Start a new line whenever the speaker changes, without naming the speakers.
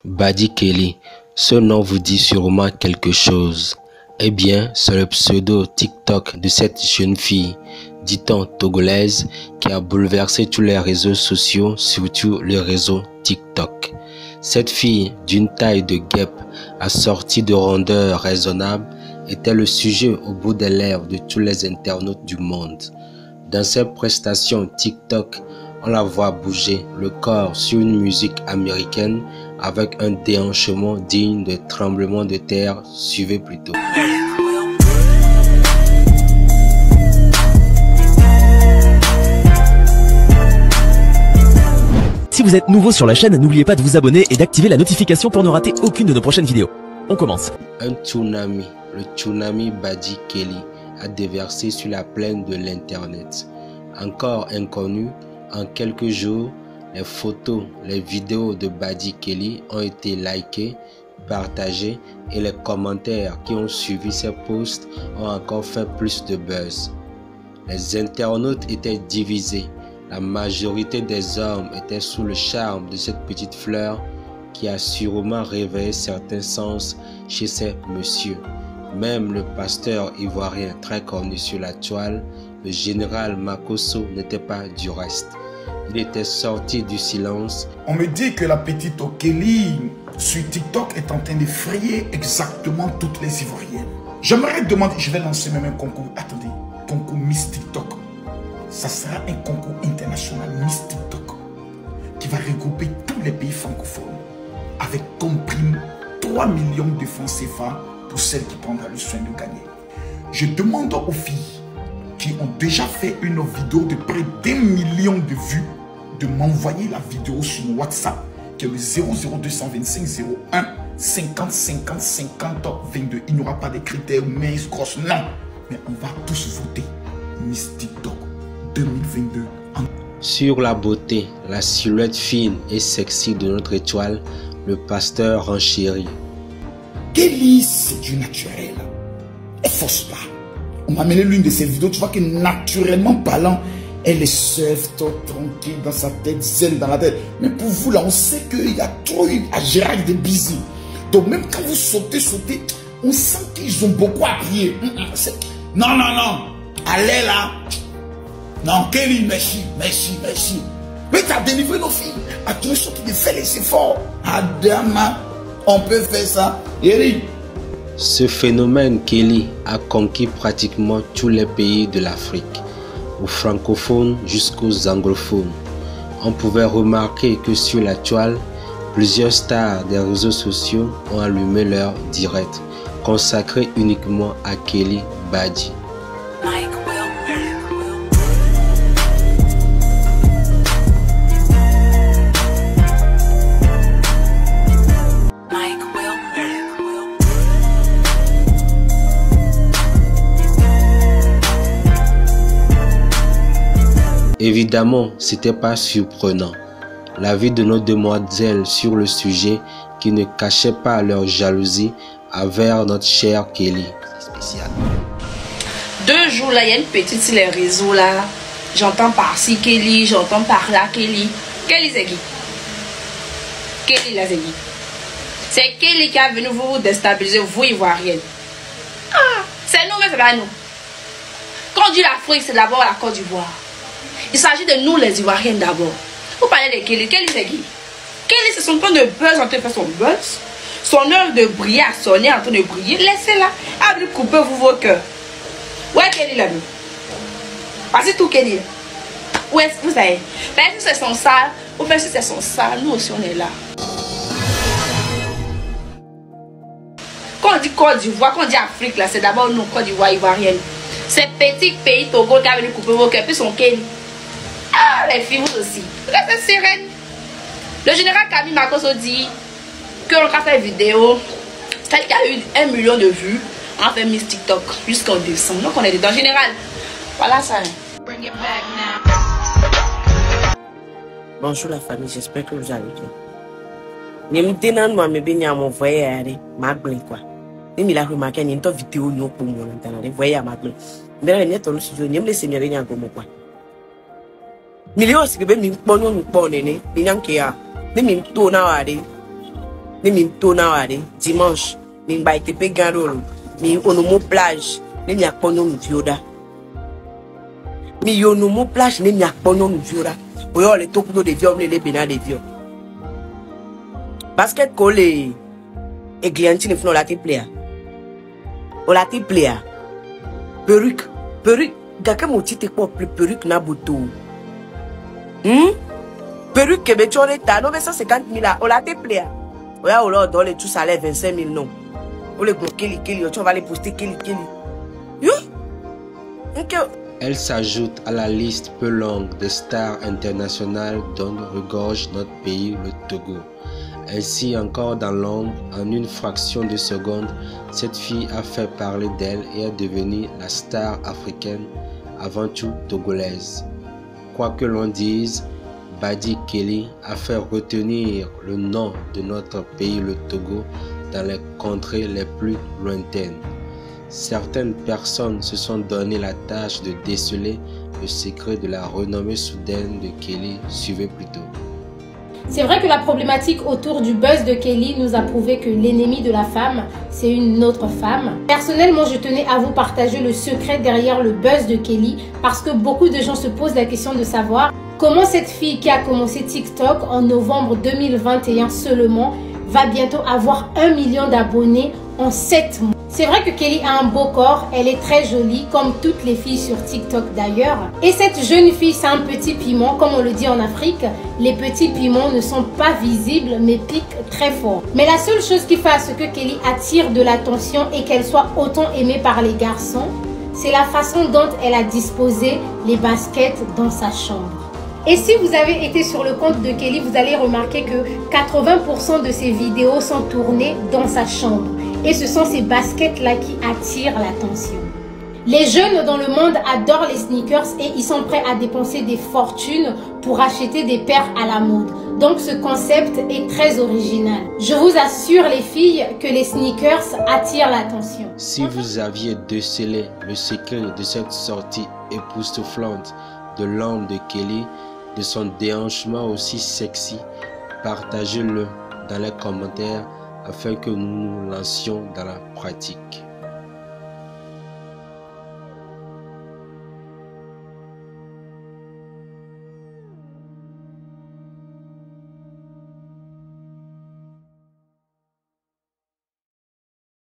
Badi Kelly, ce nom vous dit sûrement quelque chose. Eh bien, c'est le pseudo TikTok de cette jeune fille, dit-on togolaise, qui a bouleversé tous les réseaux sociaux, surtout le réseau TikTok. Cette fille, d'une taille de guêpe, assortie de rondeur raisonnable, était le sujet au bout des lèvres de tous les internautes du monde. Dans ses prestations TikTok, on la voit bouger le corps sur une musique américaine avec un déhanchement digne de tremblement de terre. Suivez plutôt.
Si vous êtes nouveau sur la chaîne, n'oubliez pas de vous abonner et d'activer la notification pour ne rater aucune de nos prochaines vidéos. On commence.
Un tsunami, le tsunami Badi Kelly, a déversé sur la plaine de l'internet. Encore inconnu, en quelques jours, les photos, les vidéos de Badi Kelly ont été likées, partagées et les commentaires qui ont suivi ces posts ont encore fait plus de buzz. Les internautes étaient divisés. La majorité des hommes étaient sous le charme de cette petite fleur qui a sûrement réveillé certains sens chez ces messieurs. Même le pasteur ivoirien très connu sur la toile, le général Makosso, n'était pas du reste. Il était sorti du silence.
On me dit que la petite Kelly sur TikTok est en train de frayer exactement toutes les Ivoiriennes. J'aimerais demander, je vais lancer même un concours. Attendez, concours Miss TikTok. Ça sera un concours international Miss TikTok qui va regrouper tous les pays francophones avec comme prime 3 millions de francs CFA pour celle qui prendra le soin de gagner. Je demande aux filles qui ont déjà fait une vidéo de près d'1 million de vues de m'envoyer la vidéo sur mon WhatsApp qui est le 00225 01 50 50 50 22. Il n'y aura pas de critères minces, grosses, non. Mais on va tous voter Miss TikTok 2022.
Sur la beauté, la silhouette fine et sexy de notre étoile, le pasteur renchérit.
Kelly, c'est du naturel. Elle force pas. On m'a amené l'une de ses vidéos, tu vois que naturellement parlant, elle est surf, tranquille dans sa tête, zen dans la tête. Mais pour vous là, on sait qu'il y a trop à gérer des busy. Donc même quand vous sautez, on sent qu'ils ont beaucoup à prier. Non, non, non. Allez là. Non, Kelly, merci. Mais tu as délivré nos filles. À tous les sortes de faire les efforts. Adama, on peut faire ça. Eric.
Ce phénomène Kelly a conquis pratiquement tous les pays de l'Afrique, aux francophones jusqu'aux anglophones. On pouvait remarquer que sur la toile, plusieurs stars des réseaux sociaux ont allumé leur direct, consacré uniquement à Kelly Badi. Évidemment, c'était pas surprenant. L'avis de nos demoiselles sur le sujet qui ne cachaient pas leur jalousie envers notre chère Kelly. C'est spécial.
2 jours là, il y a une petite sur les réseaux là. J'entends par-ci Kelly, j'entends par-là Kelly. Kelly c'est qui? Kelly là c'est qui? C'est Kelly qui a venu vous déstabiliser, vous Ivoiriennes. Ah, c'est nous mais c'est pas nous. Quand on dit l'Afrique, c'est d'abord la Côte d'Ivoire. Il s'agit de nous les Ivoiriennes d'abord. Vous parlez de Kelly. Kelly c'est qui? Kelly c'est son temps de buzz en train de faire son buzz. Son heure de briller a sonné en train de briller. Laissez-la. Elle veut couper vos cœurs. Ouais Kelly là. Passez tout Kelly. Où est-ce que vous savez? Même si c'est son sale, ou même si c'est son sale, nous aussi on est là. Quand on dit Côte d'Ivoire, quand on dit Afrique là, c'est d'abord nous, Côte d'Ivoire, Ivoirienne. Ces petits pays Togo qui a venu couper vos cœurs, puis son Kelly. Ah, les filles, vous aussi. Restez sereine. Le général Camille Makosso dit que l'on a fait vidéo, celle qui a eu 1 million de vues, on a fait Miss TikTok jusqu'en décembre. Donc on est dedans. En général, voilà ça.
Bonjour la famille, j'espère que vous allez bien. Je me demande moi me bien mon voyage ma blé quoi. Ni la remarqué ni une vidéo non pour moi maintenant. Voyage ma blé. Mais là on studio ni me laisser me rien comme quoi. Millions si que ben mi bonne ni n'yanke ya. Ni mi to na wa de. Ni mi tona wade dimanche mi ba ite pe gandolo mi onomo plage ni mi akpono mi vioda. Mi yonomo plage ni mi akpono mi vioda. Oyo le tokuno de viol le bena de viol. Basket ko le eglianti ne fno la te player. O la te player. Perruque. Gaka mo tite ko plus perruque na boto. Perruque que me chore ta 950 000 là. O la te player. Oya o là dans les tout salaire 25 000 non. O le bloquer Kelly, tu vas les poster Kelly. Yo.
Elle s'ajoute à la liste peu longue des stars internationales dont regorge notre pays, le Togo. Ainsi, encore dans l'ombre, en une fraction de seconde, cette fille a fait parler d'elle et est devenue la star africaine, avant tout togolaise. Quoi que l'on dise, Badji Kelly a fait retenir le nom de notre pays, le Togo, dans les contrées les plus lointaines. Certaines personnes se sont donné la tâche de déceler le secret de la renommée soudaine de Kelly. Suivez plutôt.
C'est vrai que la problématique autour du buzz de Kelly nous a prouvé que l'ennemi de la femme, c'est une autre femme. Personnellement, je tenais à vous partager le secret derrière le buzz de Kelly parce que beaucoup de gens se posent la question de savoir comment cette fille qui a commencé TikTok en novembre 2021 seulement va bientôt avoir 1 million d'abonnés en 7 mois. C'est vrai que Kelly a un beau corps, elle est très jolie comme toutes les filles sur TikTok d'ailleurs. Et cette jeune fille, c'est un petit piment, comme on le dit en Afrique. Les petits piments ne sont pas visibles mais piquent très fort. Mais la seule chose qui fait à ce que Kelly attire de l'attention et qu'elle soit autant aimée par les garçons, c'est la façon dont elle a disposé les baskets dans sa chambre. Et si vous avez été sur le compte de Kelly, vous allez remarquer que 80% de ses vidéos sont tournées dans sa chambre. Et ce sont ces baskets-là qui attirent l'attention. Les jeunes dans le monde adorent les sneakers et ils sont prêts à dépenser des fortunes pour acheter des paires à la mode. Donc ce concept est très original. Je vous assure les filles que les sneakers attirent l'attention.
Si vous aviez décelé le secret de cette sortie époustouflante de l'homme de Kelly, de son déhanchement aussi sexy, partagez-le dans les commentaires afin que nous nous lancions dans la pratique.